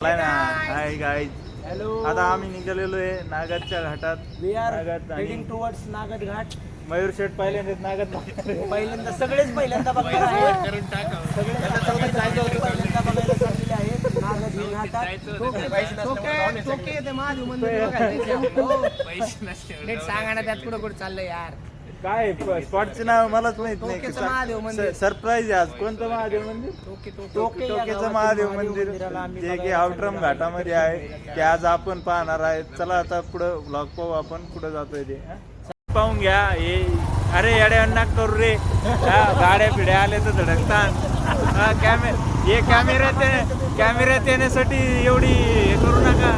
Hi guys, आता आम्ही निघालेलो आहे नागदच्या घाटात. हेडिंग टुवर्ड्स नागद घाट. मयूर शेठ पहिल्यांदाच नागद पहिल्यांदा सगळेच पहिल्यांदा बघणार आहे. पहिल्यांदा बघायला चाललेले आहेत नागद हे घाटात. टोके ते महादेव मंदिर नीट सांगा ना, त्यात कुठं कुठं चाललंय यार. काय स्पॉटचे नाव मलाच माहित टोकेचं महादेव मंदिर. नाही. सरप्राईज आहे आज. कोणतं महादेव मंदिर? टोकेचं महादेव मंदिर, जे की आउटरम घाटामध्ये आहे. ते आज आपण पाहणार आहे. चला आता पुढं व्लॉग पाहू आपण कुठं जातोय ते पाहून घ्या. हे अरे येड्या नाक करू रे, गाड्या पिढ्या आले तर धडकतात. कॅमेऱ्यात येण्यासाठी एवढी हे करू नका.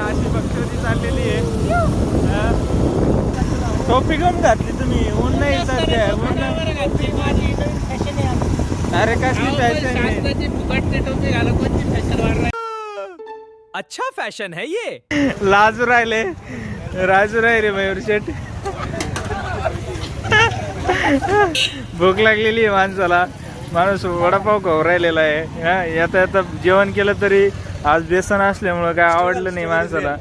अशी बक्षोरी चाललेली आहे. टोपी कम घातली तुम्ही, ऊन नाही सध्या. अरे कसली फॅशन आहे. अच्छा फॅशन है ये. लाजू राहिले मयूर शेठ. भूक लागलेली आहे माणसाला. माणूस वडापाव खाऊ राहिलेला आहे. आता आता जेवण केलं तरी आज बेसन असल्यामुळं काय आवडलं नाही माणसाला.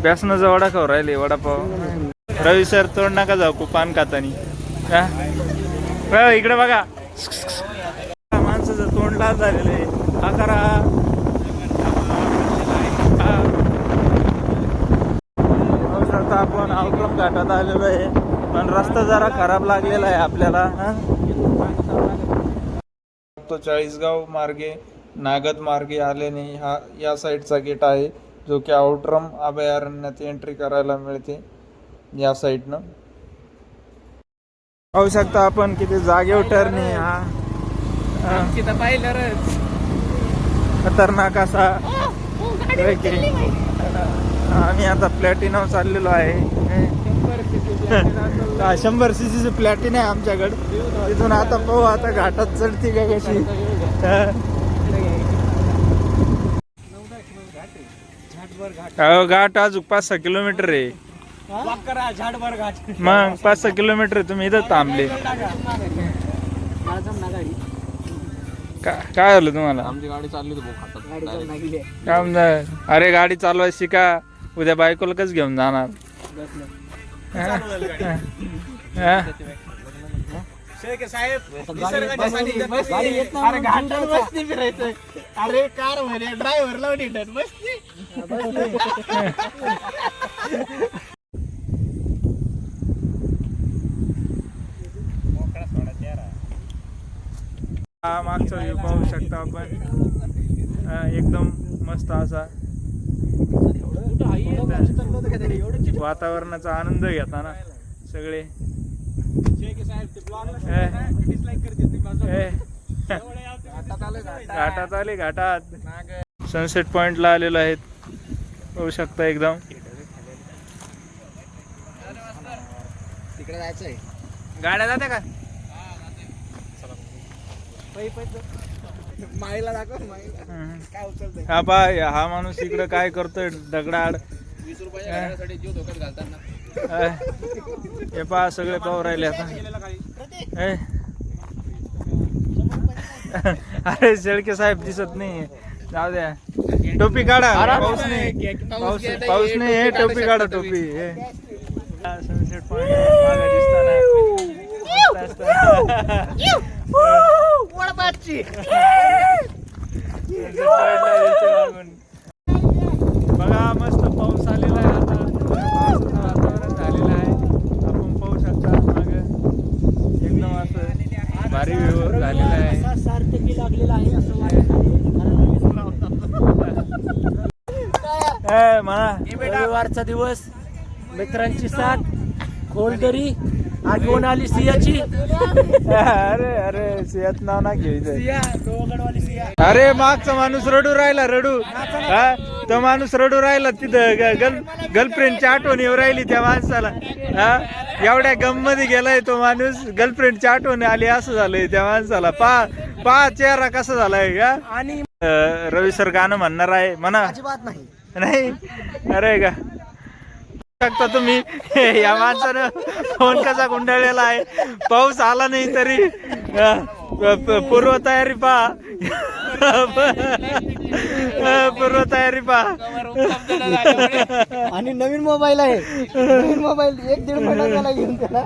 बेसनाचा वडा खाऊ राहिले, वडापाव. रवी सर तोंड नका जाऊ खूप पान खातानी. इकडे बघा, माणसाचं तोंड लाल झालेलं आहे. हा करा. आता आपण आउटरम घाटात आलेलो आहे, पण रस्ता जरा खराब लागलेला आहे आपल्याला. तो चाळीसगाव मार्गे नागद मार्गे आल्याने हा या साईडचा गेट आहे, जो की आउटरम अभयारण्यात एंट्री करायला मिळते या साईडनं. पाहू शकता आपण किती जागेवर टर्न हा खतरनाक असा. आम्ही आता प्लॅटिनम चाललेलो आहे. 100 cc प्लॅटिन आहे आमच्याकडे. तिथून आता पाहू आता घाटात चढती का कशी. घाट अजून 5-6 किलोमीटर आहे. मग 5-6 किलोमीटर तुम्ही इथं थांबले. काय झालं तुम्हाला? आमची गाडी चालली होती. काय म्हणणार? अरे गाडी चालवाय शिका, उद्या बायकोला कस घेऊन जाणार. अरे कार म्हणे ड्रायव्हर लावली मागचा व्ह्यू पाहू शकता आपण. एकदम मस्त असा वातावरणाचा आनंद घेताना सगळे. घाटात आले, घाटात सनसेट पॉइंटला आलेलो आहेत. पाहू शकता एकदम. तिकडे जायचंय. गाड्या जाते का? माईला दाखव. काय उचलतोय हा पा, हा माणूस इकडे काय करतोय दगडाड. 20 रुपयासाठी जीव धोक्यात घालताना. हे पहा सगळे पाहू राहिले आता. अरे शेळके साहेब दिसत नाही. जाऊ द्या, टोपी काढा. पाऊस नाही, पाऊस नाही. हे टोपी काढा, टोपी. सनसेट पॉइंट मागे दिसताना बघा मस्त पाऊस आलेला आहे. आता पावसाचं वातावरण झालेलं आहे. आपण पाहू शकता मागे एकदम असं भारी व्ह्यू झालेला आहे. सार्थकी लागलेला आहे असं रविवारचा दिवस, मित्रांची साथ, खोलदरी, आठवण आली सियाची. अरे अरे सियात नाव ना घ्यायचं. अरे मागचा माणूस रडू राहिला, रडू. तो माणूस रडू राहिला तिथं. गर्लफ्रेंडची आठवण येऊ राहिली त्या माणसाला. एवढ्या गम मध्ये गेलाय तो माणूस. गर्लफ्रेंडची आठवण आली असं झालंय त्या माणसाला. पा चेहरा कसा झालाय का. आणि रवी सर गाणं म्हणणार आहे म्हणा. अजिबात नाही. अरे का शकता तुम्ही या माणसानं फोन कसा गुंडाळलेला आहे. पाऊस आला नाही तरी पूर्व तयारी पहा. पूर्व तयारी पहा. आणि नवीन मोबाईल आहे. नवीन मोबाईल 1-1.5 महिना झाला घेऊन त्याला.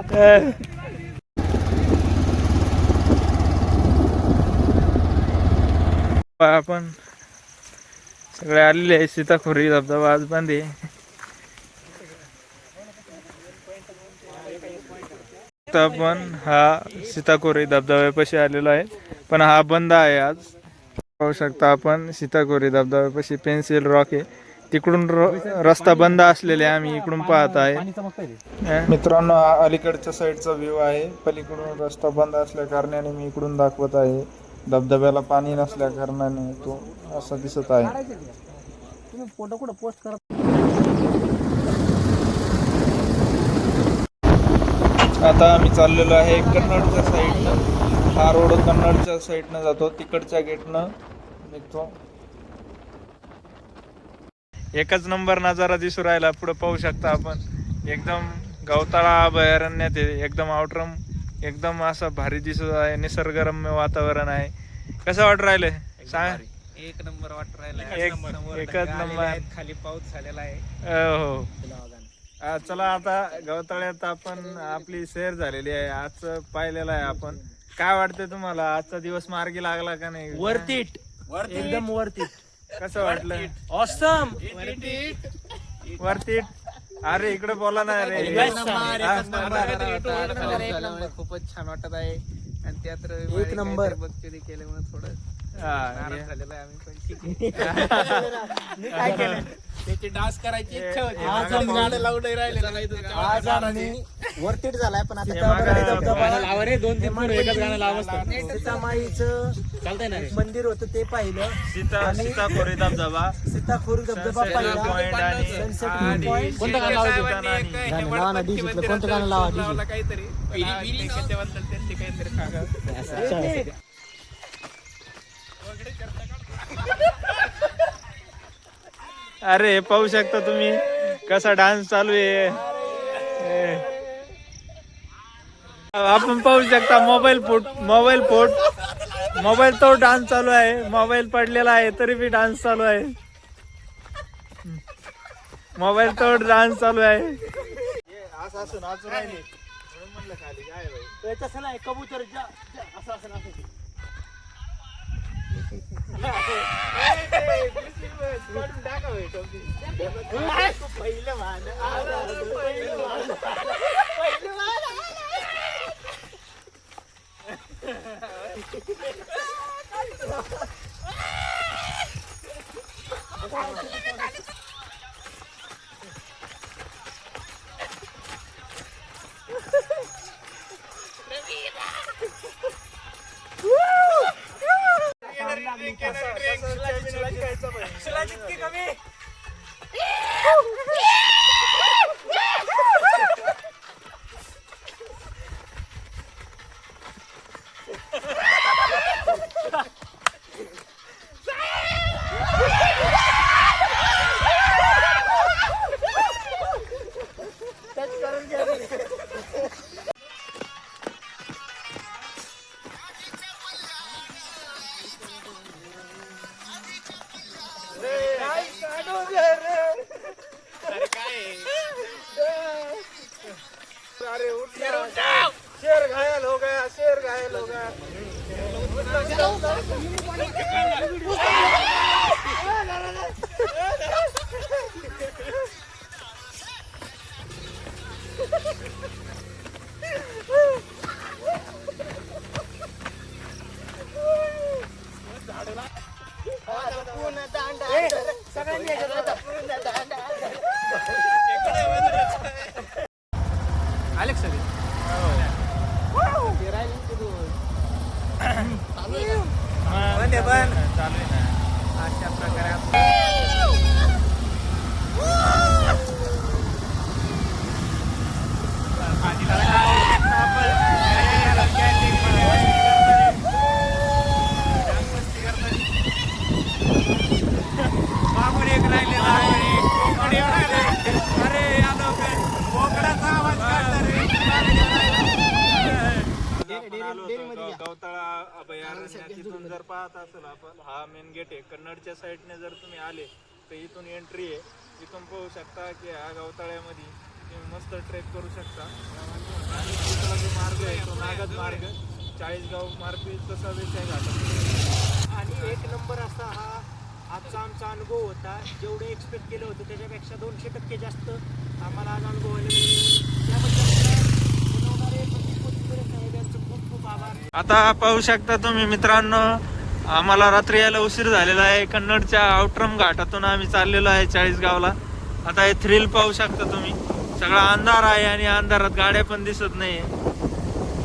आपण सगळे आलेले आहे. सीताखोरी धबधबा आज बंद आहे. आपण हा सीताखोरी धबधब्यापाशी आलेलो आहे, पण हा बंद आहे आज. पाहू शकता आपण सीताखोरी धबधब्यापाशी पेन्सिल रॉक आहे. तिकडून रस्ता बंद असलेले आम्ही इकडून पाहत आहे. मित्रांनो, हा अलीकडच्या साईडचा व्ह्यू आहे. पलीकडून रस्ता बंद असल्या कारणाने मी इकडून दाखवत आहे. धबधब्याला पाणी नसल्या कारणाने तो असा दिसत आहे. तुम्ही फोटो कुठं पोस्ट करा. आता आम्ही चाललेलो आहे कन्नडच्या साईडनं. हा रोड कन्नडच्या साईडनं जातो, तिकडच्या गेटनं निघतो. एकच नंबर नजारा दिसू राहिला. पुढे पाहू शकता आपण एकदम गवताळा अभयारण्यात आहे. एकदम आउटरम एकदम असं भारी दिसत आहे. निसर्गरम्य वातावरण आहे. कसं वाटू राहिलंय सांग. एक नंबर वाटत राहिला. एकच नंबर. खाली पाऊस झालेला आहे. हो. चला आता गवताळ्यात आपण आपली सैर झालेली आहे. आज पाहिलेलं आहे आपण. काय वाटतंय तुम्हाला? आजचा दिवस मार्गी लागला का नाही? Worth it. एकदम वर्थ इट. कसं वाटलं? ऑसम. Worth it. अरे इकडे बोला ना रे. खूपच छान वाटत आहे. आणि त्यात एक नंबर बघते केल्यामुळे थोडं झालेलं आहे. आम्ही पण ठीक मी काय केलं? त्याची डान्स करायची इच्छा होती. आज आम्ही गाणं लावून नाही राहिले. आज आम्ही वर्थ इट झालाय. पण आता सीतामाईचं मंदिर होतं ते पाहिलं. सीताखोरी धबधबा, सीताखोरी धबधबा पाहिला. पॉइंट आणि सनसेट पॉइंट. कोणतं गाणं लावायचं? लावा ना डीजे. कोणतं गाणं लावा डीजे? काहीतरी त्याच्याबद्दल त्यांची काहीतरी सांगा. अरे पाहू शकता तुम्ही कसा डान्स चालू आहे. आपण पाहू शकता मोबाईल तो डान्स चालू आहे. मोबाईल पडलेला आहे तरी बी डान्स चालू आहे. मोबाईल तो डान्स चालू आहे. असं नाचू राहिले म्हणून म्हणलं खाली काय भाई. तसं नाही. कबूतर असं असं असं. शेर घायल हो गया. शेर घायल हो गया. अलेक्स सगळे चालू आहे ना. अशा प्रकारे मागून एक राहिलेला आहे. अरे आपण आलो होतो गवताळा अभयारण्य. तिथून जर पाहत असेल आपण, हा मेन गेट आहे. कन्नडच्या साईडने जर तुम्ही आले तर इथून एंट्री आहे. इथून पाहू शकता की हा गवताळ्यामध्ये तुम्ही मस्त ट्रेक करू शकता. आणि दुसरा जो मार्ग आहे तो नागद मार्ग, 40गाव मार्ग तसा विषय घालतो. आणि एक नंबर असा हा आजचा आमचा अनुभव होता. जेवढे एक्सपेक्ट केलं होतं त्याच्यापेक्षा 200% जास्त आम्हाला आज अनुभव आले. त्याबद्दल बनवणारे प्रतीक कोथिंबीर साहेब यांचं खूप खूप आभार. आता पाहू शकता तुम्ही मित्रांनो, आम्हाला रात्री यायला उशीर झालेला आहे. कन्नडच्या आउटरम घाटातून आम्ही चाललेलो आहे 40गावला. आता हे थ्रिल पाहू शकता तुम्ही, सगळा अंधार आहे आणि अंधारात गाड्या पण दिसत नाही.